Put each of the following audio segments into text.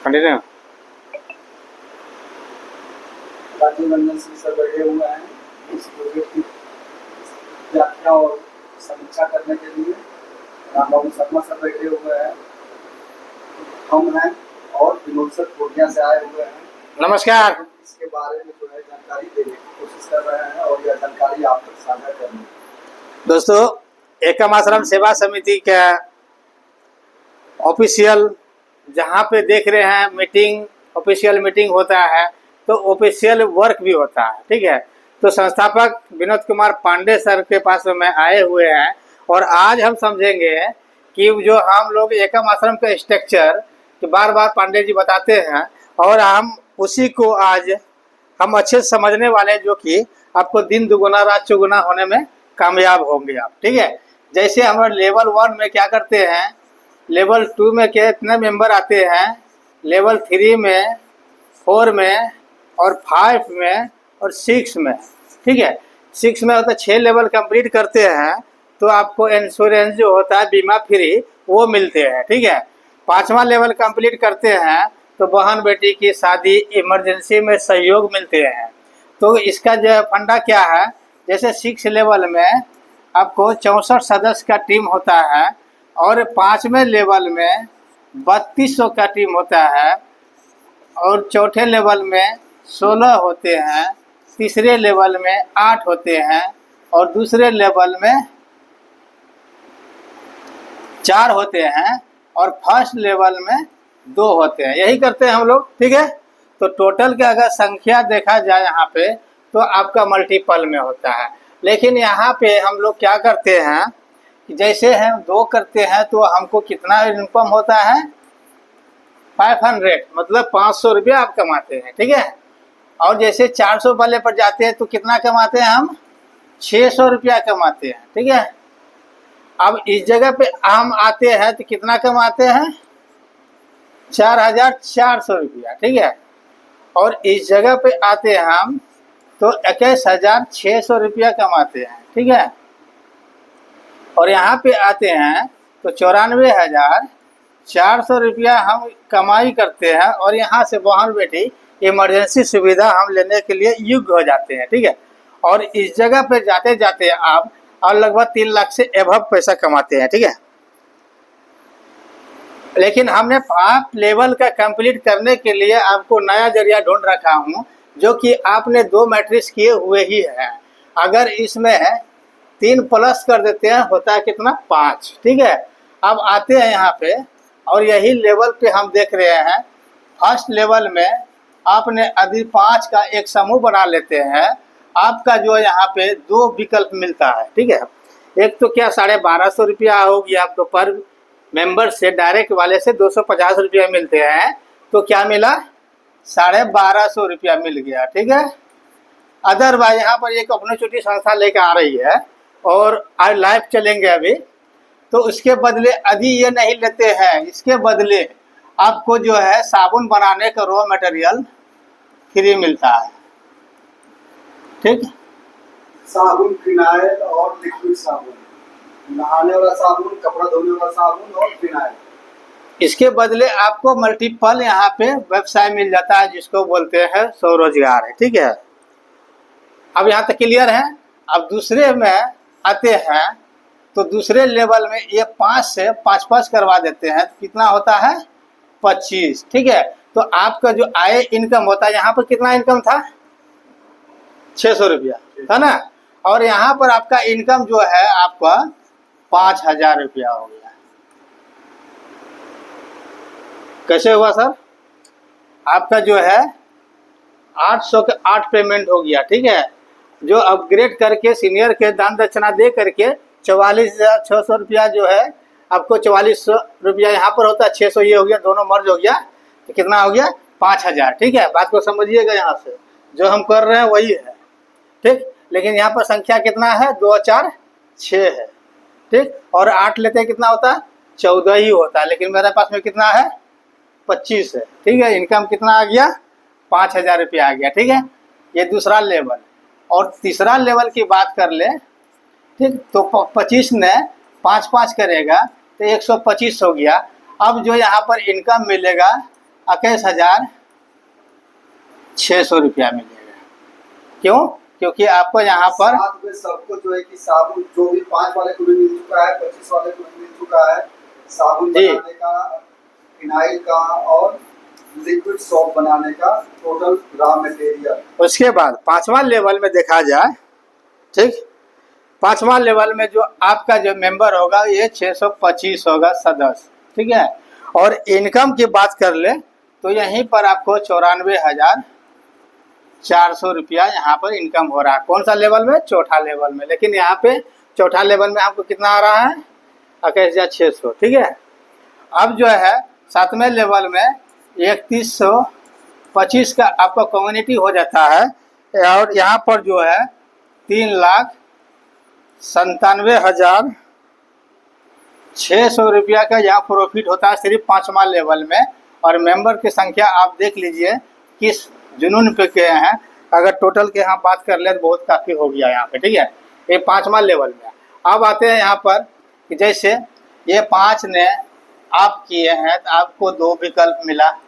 Continue. Rajiv Ranjan Singh sir बैठे हुए हैं इस प्रोजेक्ट की व्याख्या और समीक्षा करने के लिए। रामबाबू शर्मा सर बैठे हुए हैं, हम हैं और विनोद सर पूर्णिया से आए हुए हैं। नमस्कार। इसके बारे में जो है जानकारी देने की कोशिश कर रहे हैं और यह जानकारी आप तक साझा करनी। दोस्तों, एकम आश्रम सेवा समिति का ऑफिशियल जहाँ पे देख रहे हैं मीटिंग, ऑफिशियल मीटिंग होता है तो ऑफिशियल वर्क भी होता है, ठीक है। तो संस्थापक विनोद कुमार पांडे सर के पास में आए हुए हैं और आज हम समझेंगे कि जो हम लोग एकम आश्रम का स्ट्रक्चर बार बार पांडे जी बताते हैं और हम उसी को आज हम अच्छे से समझने वाले हैं, जो कि आपको दिन दुगुना रात चौगुना होने में कामयाब होंगे आप, ठीक है। जैसे हम लेवल 1 में क्या करते हैं, लेवल 2 में कितने मेंबर आते हैं, लेवल 3 में, 4 में और 5 में और 6 में, ठीक है। 6 में होता है 6 लेवल कंप्लीट करते हैं तो आपको इंश्योरेंस जो होता है बीमा फ्री वो मिलते हैं, ठीक है। 5वां लेवल कंप्लीट करते हैं तो बहन बेटी की शादी इमरजेंसी में सहयोग मिलते हैं। तो इसका जो फंडा क्या है, जैसे 6 लेवल में आपको 64 सदस्य का टीम होता है और 5वें लेवल में 3200 का टीम होता है और चौथे लेवल में 16 होते हैं, तीसरे लेवल में 8 होते हैं और दूसरे लेवल में 4 होते हैं और फर्स्ट लेवल में 2 होते हैं। यही करते हैं हम लोग, ठीक है। तो टोटल का अगर संख्या देखा जाए यहाँ पे तो आपका मल्टीपल में होता है, लेकिन यहाँ पे हम लोग क्या करते हैं कि जैसे हम 2 करते हैं तो हमको कितना इनकम होता है, 500, मतलब 500 रुपया आप कमाते हैं, ठीक है। और जैसे 400 वाले पर जाते हैं तो कितना कमाते हैं हम, 600 रुपया कमाते हैं, ठीक है। अब इस जगह पे हम आते हैं तो कितना कमाते हैं, 4400 रुपया, ठीक है। और इस जगह पे आते हैं हम तो 21600 रुपया कमाते हैं, ठीक है। और यहाँ पे आते हैं तो 94400 रुपया हम कमाई करते हैं और यहाँ से बहन बेटी इमरजेंसी सुविधा हम लेने के लिए योग्य हो जाते हैं, ठीक है। और इस जगह पे जाते जाते आप और लगभग 3 लाख से एभव पैसा कमाते हैं, ठीक है। लेकिन हमने 5 लेवल का कंप्लीट करने के लिए आपको नया जरिया ढूंढ रखा हूँ, जो कि आपने 2 मैट्रिक्स किए हुए ही है। अगर इसमें 3 प्लस कर देते हैं होता है कितना, 5, ठीक है। अब आते हैं यहाँ पे और यही लेवल पे हम देख रहे हैं, फर्स्ट लेवल में आपने यदि 5 का एक समूह बना लेते हैं, आपका जो यहाँ पे 2 विकल्प मिलता है, ठीक है। एक तो क्या 1250 रुपया होगी आपको पर मेंबर से, डायरेक्ट वाले से 250 रुपया मिलते हैं, तो क्या मिला, 1250 रुपया मिल गया, ठीक है। अदरवाइज यहाँ पर एक अपनी छोटी संस्था लेकर आ रही है और आज लाइव चलेंगे अभी, तो उसके बदले यदि ये नहीं लेते हैं, इसके बदले आपको जो है साबुन बनाने का रॉ मटेरियल फ्री मिलता है, ठीक। साबुन, फिनाइल और लिक्विड साबुन, नहाने वाला साबुन, कपड़ा धोने वाला साबुन और फिनाइल। इसके बदले आपको मल्टीपल यहाँ पे व्यवसाय मिल जाता है, जिसको बोलते हैं स्वरोजगार है, ठीक है। अब यहाँ तक क्लियर है। अब दूसरे में आते हैं तो दूसरे लेवल में ये 5 से 5 करवा देते हैं तो कितना होता है, 25, ठीक है। तो आपका जो आय इनकम होता है, यहाँ पर कितना इनकम था, 600 रुपया था ना, और यहाँ पर आपका इनकम जो है आपका 5000 रुपया हो गया। कैसे हुआ सर, आपका जो है 800 के 8 पेमेंट हो गया, ठीक है। जो अपग्रेड करके सीनियर के दान दक्षिणा दे करके 44,600 रुपया जो है आपको 4400 रुपया यहाँ पर होता है, 600 ये हो गया, दोनों मर्ज हो गया तो कितना हो गया, 5000, ठीक है। बात को समझिएगा, यहाँ से जो हम कर रहे हैं वही है, ठीक। लेकिन यहाँ पर संख्या कितना है, 2 और 4 6 है, ठीक। और 8 लेते हैं कितना होता है, 14 ही होता है, लेकिन मेरे पास में कितना है, 25 है, ठीक है। इनकम कितना आ गया, 5000 रुपया आ गया, ठीक है। ये दूसरा लेवल। और तीसरा लेवल की बात कर ले, ठीक, तो 25 ने 5 करेगा तो 125 हो गया। अब जो यहाँ पर इनकम मिलेगा 21,600 रुपया मिलेगा। क्यों? क्योंकि आपको यहाँ पर साथ में सबको जो है कि साबुन जो भी 5 वाले को भी मिल चुका है, 25 वाले को भी मिल चुका है, साबुन जी। बनाने का, फिनाइल का और लिक्विड सोप बनाने का टोटल रॉ मटेरियल। उसके बाद 5वां लेवल में देखा जाए, ठीक, 5वां लेवल में जो आपका जो मेंबर होगा ये 625 होगा सदस्य, ठीक है। और इनकम की बात कर ले तो यहीं पर आपको 94,400 रुपया यहाँ पर इनकम हो रहा है। कौन सा लेवल में? चौथा लेवल में। लेकिन यहाँ पे चौथा लेवल में आपको कितना आ रहा है? 21,600, ठीक है। अब जो है 7वें लेवल में 3125 का आपका कम्युनिटी हो जाता है और यहाँ पर जो है 3,97,600 रुपया का यहाँ प्रॉफिट होता है सिर्फ 5वां लेवल में। और मेंबर की संख्या आप देख लीजिए किस जुनून पे के हैं। अगर टोटल के यहाँ बात कर ले तो बहुत काफ़ी हो गया यहाँ पे, ठीक है। ये 5वां लेवल में। अब आते हैं यहाँ पर कि जैसे ये 5 ने आप किए हैं तो आपको 2 विकल्प मिला,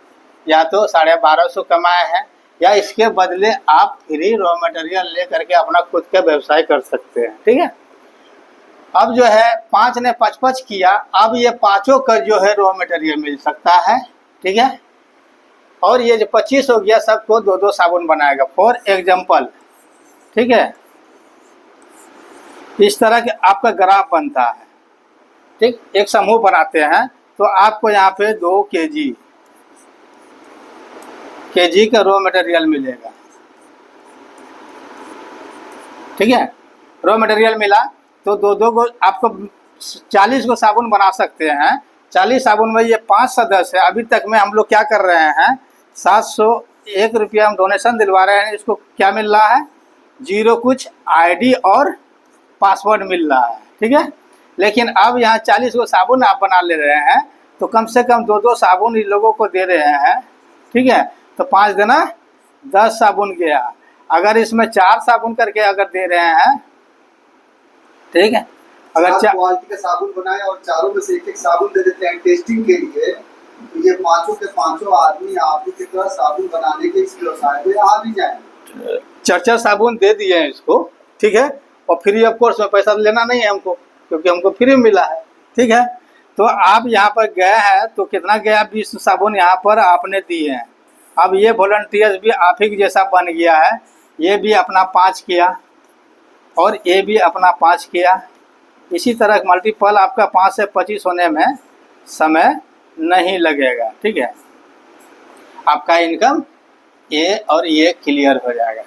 या तो 1250 कमाए हैं या इसके बदले आप फ्री रॉ मटेरियल ले करके अपना खुद का व्यवसाय कर सकते हैं, ठीक है। अब जो है 5 ने 5-5 किया, अब ये पाँचों का जो है रॉ मटेरियल मिल सकता है, ठीक है। और ये जो 25 हो गया सबको 2-2 साबुन बनाएगा फॉर एग्जाम्पल, ठीक है। इस तरह के आपका ग्राफ बनता है, ठीक। एक समूह बनाते हैं तो आपको यहाँ पे 2 केजी का रॉ मटेरियल मिलेगा, ठीक है। रॉ मटेरियल मिला तो 2-2 को आपको 40 को साबुन बना सकते हैं। 40 साबुन में ये 5 सदस्य है। अभी तक में हम लोग क्या कर रहे हैं, 701 रुपया हम डोनेशन दिलवा रहे हैं। इसको क्या मिल रहा है? 0 कुछ आईडी और पासवर्ड मिल रहा है, ठीक है। लेकिन अब यहाँ 40 को साबुन आप बना ले रहे हैं तो कम से कम 2-2 साबुन इन लोगों को दे रहे हैं, ठीक है। तो 5 देना 10 साबुन गया। अगर इसमें 4 साबुन करके अगर दे रहे हैं, ठीक है, अगर क्वालिटी का साबुन बनाए और चारों में से एक साबुन दे देते हैं टेस्टिंग के लिए, तो ये पांचों के पांचों आदमी आप ही की तरह साबुन बनाने के इस व्यवसाय में आ भी जाएंगे। 4 साबुन दे दिए हैं इसको, ठीक है। और फ्री ऑफ कोर्स में पैसा लेना नहीं है हमको, क्योंकि हमको फ्री मिला है, ठीक है। तो आप यहाँ पर गए हैं तो कितना गया? 20 साबुन यहाँ पर आपने दिए हैं। अब ये वॉलंटियर्स भी आप ही जैसा बन गया है। ये भी अपना 5 किया और ये भी अपना 5 किया। इसी तरह मल्टीपल आपका 5 से 25 होने में समय नहीं लगेगा, ठीक है। आपका इनकम ये और ये क्लियर हो जाएगा,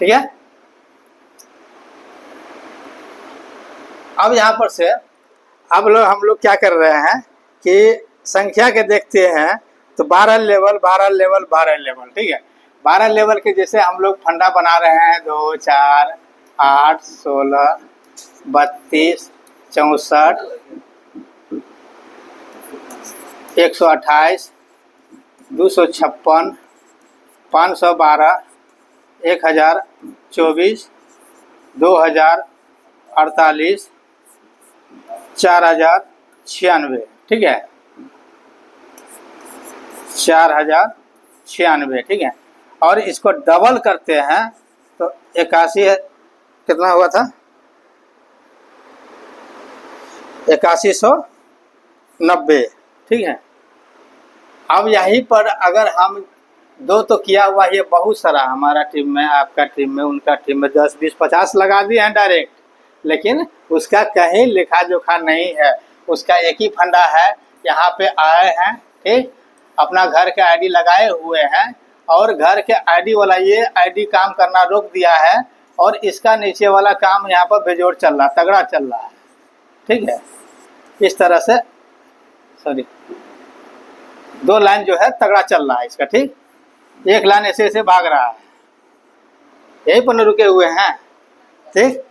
ठीक है। अब यहाँ पर से अब हम लोग क्या कर रहे हैं कि संख्या के देखते हैं तो 12 लेवल, 12 लेवल, 12 लेवल, ठीक है। 12 लेवल के जैसे हम लोग फंडा बना रहे हैं 2, 4, 8, 16, 32, 64, 128, 256, 512, 1024, 2048, 4096, ठीक है, 4096, ठीक है। और इसको डबल करते हैं तो 81 कितना हुआ था? 8190, ठीक है। अब यहीं पर अगर हम 2 तो किया हुआ ये बहुत सारा हमारा टीम में, आपका टीम में, उनका टीम में 10, 20, 50 लगा दिए हैं डायरेक्ट, लेकिन उसका कहीं लिखा जोखा नहीं है। उसका एक ही फंडा है, यहाँ पे आए हैं, ठीक, अपना घर के आईडी लगाए हुए हैं और घर के आईडी वाला ये आईडी काम करना रोक दिया है और इसका नीचे वाला काम यहाँ पर बेजोड़ चल रहा, तगड़ा चल रहा है, ठीक है। इस तरह से सॉरी 2 लाइन जो है तगड़ा चल रहा है इसका, ठीक। 1 लाइन ऐसे ऐसे भाग रहा है, यहीं पर रुके हुए हैं, ठीक।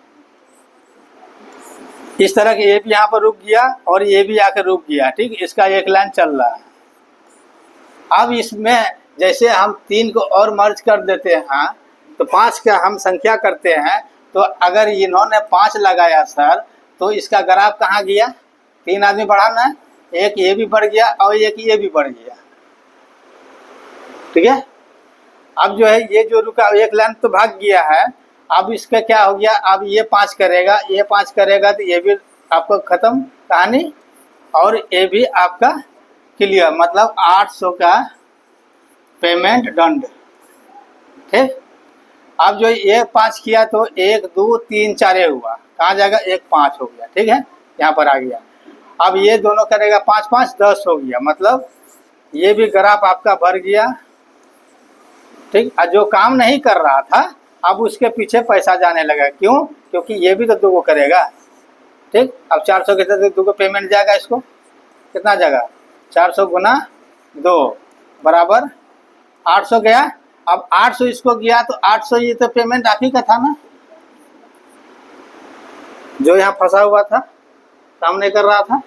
इस तरह के ये भी यहाँ पर रुक गया और ये भी आकर रुक गया, ठीक। इसका 1 लाइन चल रहा है। अब इसमें जैसे हम 3 को और मर्ज कर देते हैं तो 5 का हम संख्या करते हैं, तो अगर इन्होंने 5 लगाया सर तो इसका ग्राफ कहाँ गया? 3 आदमी बढ़ाना है, एक ये भी बढ़ गया और एक ये भी बढ़ गया, ठीक है। अब जो है ये जो रुका एक लाइन तो भाग गया है, अब इसका क्या हो गया, अब ये 5 करेगा, ये 5 करेगा तो ये भी आपको खत्म कहानी, और ये भी आपका क्लियर, मतलब 800 का पेमेंट डन। ठीक। अब जो ये 5 किया तो 1 2 3 4 हुआ, कहाँ जाएगा, 1 5 हो गया। ठीक है, यहाँ पर आ गया। अब ये दोनों करेगा 5 5 10 हो गया, मतलब ये भी ग्राफ आपका भर गया। ठीक। और जो काम नहीं कर रहा था अब उसके पीछे पैसा जाने लगा, क्यों, क्योंकि ये भी तो 2 को करेगा। ठीक। अब 400 के साथ 2 को पेमेंट जाएगा, इसको कितना जाएगा, 400 गुना 2 बराबर 800 गया। अब 800 इसको गया तो 800 ये तो पेमेंट आप ही का था ना, जो यहाँ फंसा हुआ था, काम नहीं कर रहा था।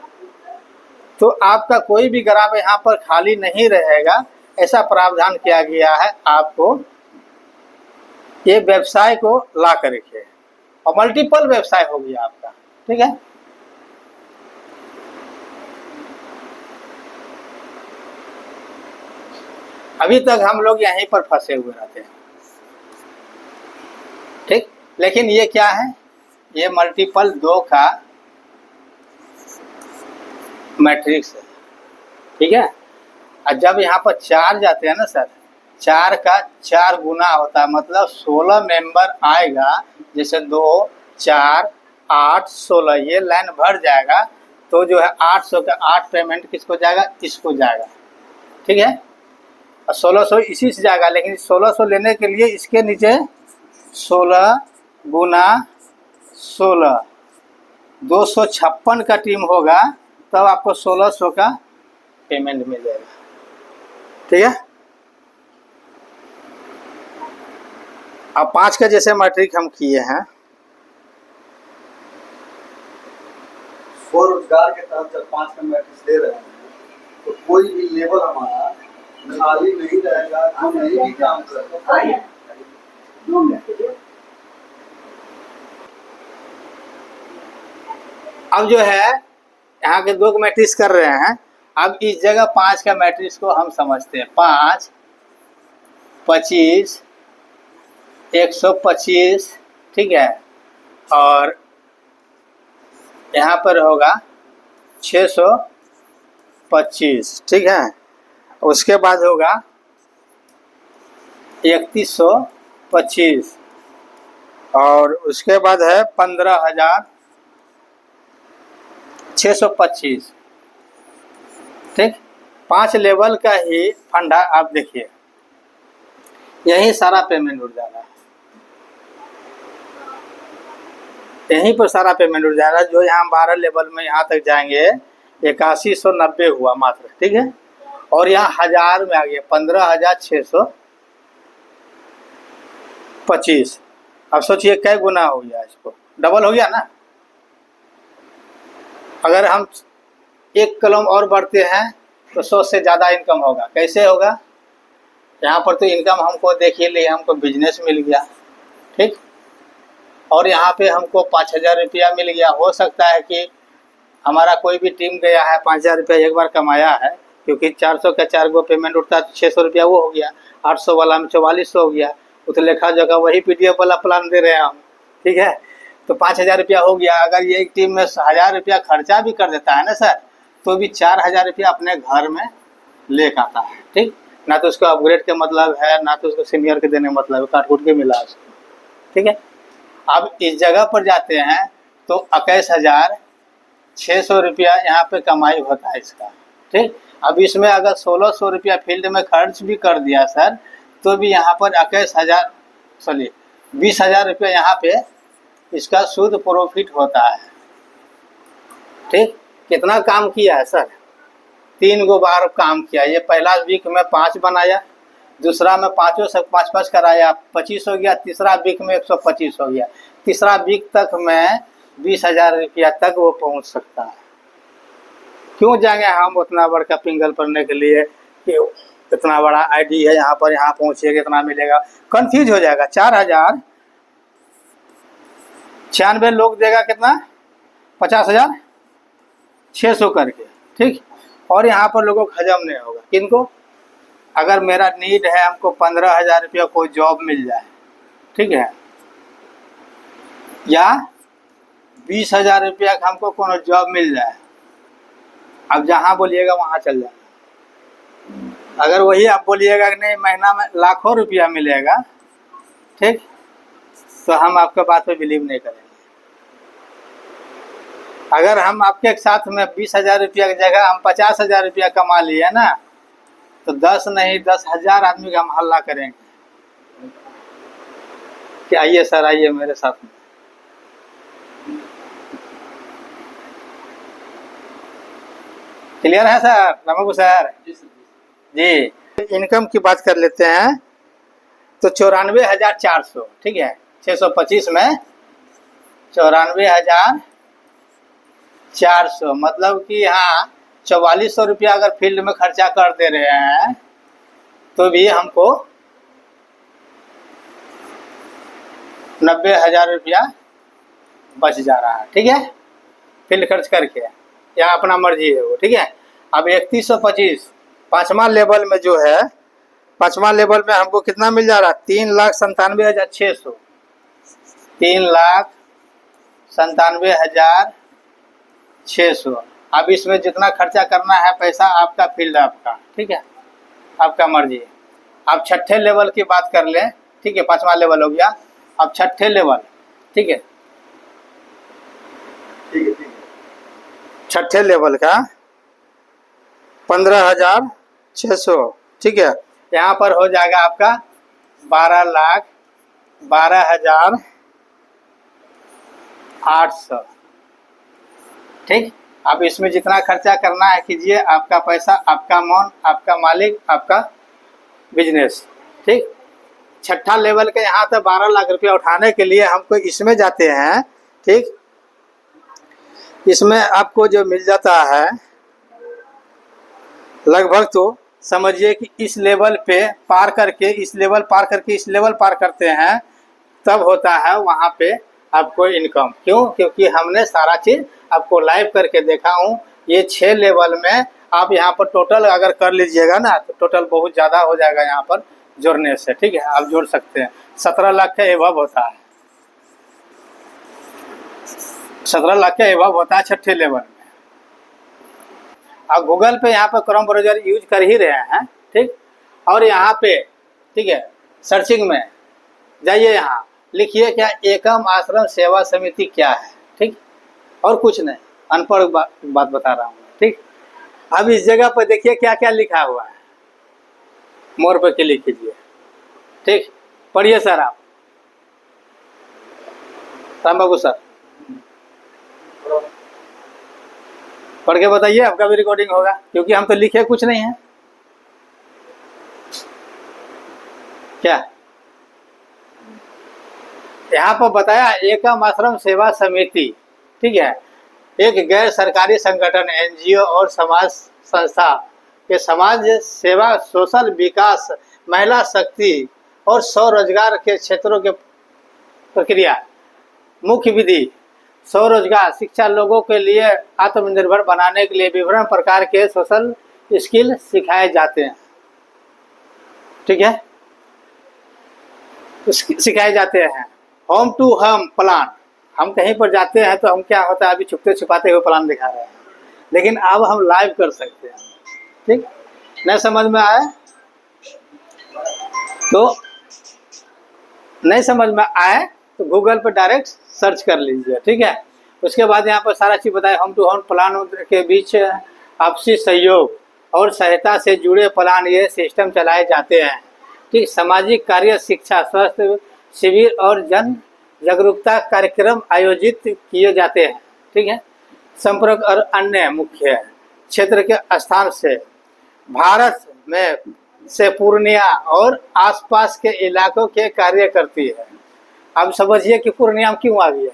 तो आपका कोई भी ग्राफ यहाँ पर खाली नहीं रहेगा, ऐसा प्रावधान किया गया है आपको ये व्यवसाय को ला करके, और मल्टीपल व्यवसाय हो गया आपका। ठीक है। अभी तक हम लोग यहीं पर फंसे हुए रहते हैं। ठीक। लेकिन ये क्या है, ये मल्टीपल 2 का मैट्रिक्स है। ठीक है। और जब यहाँ पर 4 जाते हैं ना सर, 4 का 4 गुना होता है, मतलब 16 मेंबर आएगा। जैसे 2 4 8 16 ये लाइन भर जाएगा, तो जो है 800 का 8 पेमेंट किसको जाएगा, इसको जाएगा। ठीक है। और 1600 इसी से जाएगा, लेकिन 1600 लेने के लिए इसके नीचे 16 गुना 16 256 का टीम होगा, तब आपको 1600 का पेमेंट मिल जाएगा। ठीक है। अब 5 का जैसे मैट्रिक हम किए हैं, स्वरोजगार के तहत जब 5 का मैट्रिक्स दे रहे हैं तो कोई भी लेवल हमारा खाली नहीं रहेगा, जो नहीं भी काम करेगा। अब जो है यहाँ के 2 मैट्रिक्स कर रहे हैं, अब इस जगह 5 का मैट्रिक्स को हम समझते हैं। 5 25 125, ठीक है, और यहाँ पर होगा 625। ठीक है। उसके बाद होगा 3125, और उसके बाद है 15,625। ठीक। 5 लेवल का ही फंडा आप देखिए, यही सारा पेमेंट उठ जाएगा, यहीं पर सारा पेमेंट उठ जाएगा। जो यहाँ 12 लेवल में यहाँ तक जाएंगे 8190 हुआ मात्र। ठीक है। और यहाँ 1000 में आ गया 15,625। अब सोचिए कै गुना हो गया, इसको डबल हो गया ना। अगर हम 1 कलम और बढ़ते हैं तो 100 से ज़्यादा इनकम होगा। कैसे होगा, यहाँ पर तो इनकम हमको देखिए लिए, हमको बिजनेस मिल गया। ठीक। और यहाँ पे हमको 5000 रुपया मिल गया। हो सकता है कि हमारा कोई भी टीम गया है 5000 रुपया एक बार कमाया है, क्योंकि 400 का 4 गो पेमेंट उठता है तो 600 रुपया वो हो गया, 800 वाला में 4400 हो गया। वो तो लेखा जगह वही PDF वाला प्लान दे रहे हैं हम। ठीक है। तो 5000 रुपया हो गया। अगर ये एक टीम में 1000 रुपया खर्चा भी कर देता है ना सर, तो भी 4000 रुपया अपने घर में ले आता है। ठीक। ना तो उसको अपग्रेड के मतलब है, ना तो उसको सीनियर के देने मतलब है, काट कूट के मिला उसको। ठीक है। अब इस जगह पर जाते हैं तो 21,600 रुपया यहाँ पे कमाई होता है इसका। ठीक। अब इसमें अगर 1600 रुपया फील्ड में खर्च भी कर दिया सर, तो भी यहाँ पर 20,000 रुपया यहाँ पे इसका शुद्ध प्रॉफिट होता है। ठीक। कितना काम किया है सर, 3 गो बार काम किया। ये पहला वीक में 5 बनाया, दूसरा में 5 से 5 कराया, 25 हो गया। तीसरा वीक में 125 हो गया। तीसरा वीक तक में 20,000 रुपया तक वो पहुंच सकता है। क्यों जाएंगे हम उतना बड़का पिंगल पढ़ने के लिए कि इतना बड़ा आईडी है यहाँ पर, यहाँ पहुँचिए कितना मिलेगा, कंफ्यूज हो जाएगा। 4096 लोग देगा कितना, 50,600 करके। ठीक। और यहाँ पर लोगों को हजम नहीं होगा। किनको, अगर मेरा नीड है हमको 15,000 रुपया कोई जॉब मिल जाए, ठीक है, या 20,000 रुपया का हमको कोनो जॉब मिल जाए, अब जहाँ बोलिएगा वहाँ चल जाएगा। अगर वही आप बोलिएगा कि नहीं महीना में लाखों रुपया मिलेगा, ठीक, तो हम आपके बात पे बिलीव नहीं करेंगे। अगर हम आपके साथ में 20,000 रुपया की जगह हम 50,000 रुपया कमा लिए ना, तो 10 नहीं 10,000 आदमी का हम हल्ला करेंगे कि आइए सर, आइए मेरे साथ में। क्लियर है सर? रामू सर जी, इनकम की बात कर लेते हैं। तो 94,400, ठीक है, 625 में 94,400, मतलब कि यहाँ 4400 रुपया अगर फील्ड में खर्चा कर दे रहे हैं तो भी हमको 90,000 रुपया बच जा रहा है, ठीक है, फील्ड खर्च करके। यहाँ अपना मर्जी है वो, ठीक है। अब 3125 पाँचवा लेवल में जो है, पाँचवा लेवल में हमको कितना मिल जा रहा है? 3,97,600, 3,97,600। अब इसमें जितना खर्चा करना है पैसा आपका, फील्ड आपका, ठीक है, आपका मर्जी है। अब छठे लेवल की बात कर लें, ठीक है, पाँचवा लेवल हो गया, अब छठे लेवल, ठीक है, छठे लेवल का 15,600, ठीक है, यहाँ पर हो जाएगा आपका 12,12,800, ठीक। अब इसमें जितना खर्चा करना है कीजिए, आपका पैसा, आपका मन, आपका मालिक, आपका बिजनेस, ठीक। छठा लेवल के यहाँ तो 12 लाख रुपया उठाने के लिए हमको इसमें जाते हैं, ठीक। इसमें आपको जो मिल जाता है लगभग, तो समझिए कि इस लेवल पे पार करके इस लेवल पार करके इस लेवल पार करते हैं, तब होता है वहाँ पे आपको इनकम। क्यों? क्योंकि हमने सारा चीज़ आपको लाइव करके देखा हूँ। ये 6 लेवल में आप यहाँ पर टोटल अगर कर लीजिएगा ना, तो टोटल बहुत ज़्यादा हो जाएगा यहाँ पर जोड़ने से, ठीक है, आप जोड़ सकते हैं। 17 लाख का एवब होता है, 17 लाख का एवब होता है छठे लेवल में। आप गूगल पे यहाँ पर क्रोम ब्राउज़र यूज कर ही रहे हैं, ठीक, और यहाँ पे, ठीक है, सर्चिंग में जाइए, यहाँ लिखिए क्या, एकम आश्रम सेवा समिति क्या है, ठीक, और कुछ नहीं, अनपढ़ बात बता रहा हूँ, ठीक। अब इस जगह पर देखिए क्या क्या लिखा हुआ है, मोर पर क्लिक कीजिए, ठीक, पढ़िए सर आप, राम बाबू सर, पढ़ के बताइए, आपका भी रिकॉर्डिंग होगा, क्योंकि हम तो लिखे कुछ नहीं है। क्या यहाँ पर बताया, एकम आश्रम सेवा समिति, ठीक है, एक गैर सरकारी संगठन, एनजीओ और समाज संस्था के समाज सेवा, सोशल विकास, महिला शक्ति और स्वरोजगार के क्षेत्रों के प्रक्रिया, मुख्य विधि, स्वरोजगार, शिक्षा, लोगों के लिए आत्मनिर्भर बनाने के लिए विभिन्न प्रकार के सोशल स्किल सिखाए जाते हैं, ठीक है, सिखाए जाते हैं। होम टू होम प्लान, हम कहीं पर जाते हैं तो हम क्या होता है, अभी छुपते छुपाते हुए प्लान दिखा रहे हैं, लेकिन अब हम लाइव कर सकते हैं, ठीक। नहीं समझ में आए तो, नहीं समझ में आए तो गूगल पर डायरेक्ट सर्च कर लीजिए, ठीक है। उसके बाद यहाँ पर सारा चीज़ बताया, होम टू होम प्लान के बीच आपसी सहयोग और सहायता से जुड़े प्लान, ये सिस्टम चलाए जाते हैं, ठीक। सामाजिक कार्य, शिक्षा, स्वास्थ्य शिविर और जन जागरूकता कार्यक्रम आयोजित किए जाते हैं, ठीक है। संपर्क और अन्य मुख्य क्षेत्र के स्थान से भारत में से पूर्णिया और आसपास के इलाकों के कार्य करती है। अब समझिए कि पूर्णिया में क्यों आ गया है,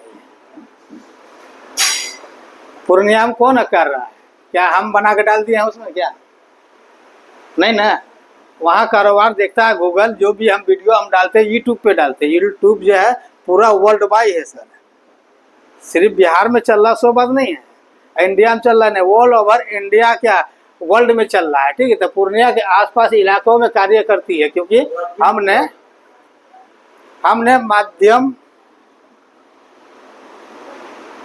पूर्णिया में कौन कर रहा है, क्या हम बना के डाल दिए हैं उसमें, क्या नहीं ना, वहाँ कारोबार देखता है गूगल। जो भी हम वीडियो हम डालते हैं यूट्यूब पे डालते हैं, यूट्यूब जो है पूरा वर्ल्ड वाइड है सर, सिर्फ बिहार में चल रहा सो बात नहीं है, इंडिया में चल रहा है, ऑल ओवर इंडिया, क्या वर्ल्ड में चल रहा है, ठीक है। तो पूर्णिया के आसपास इलाकों में कार्य करती है, क्योंकि हमने माध्यम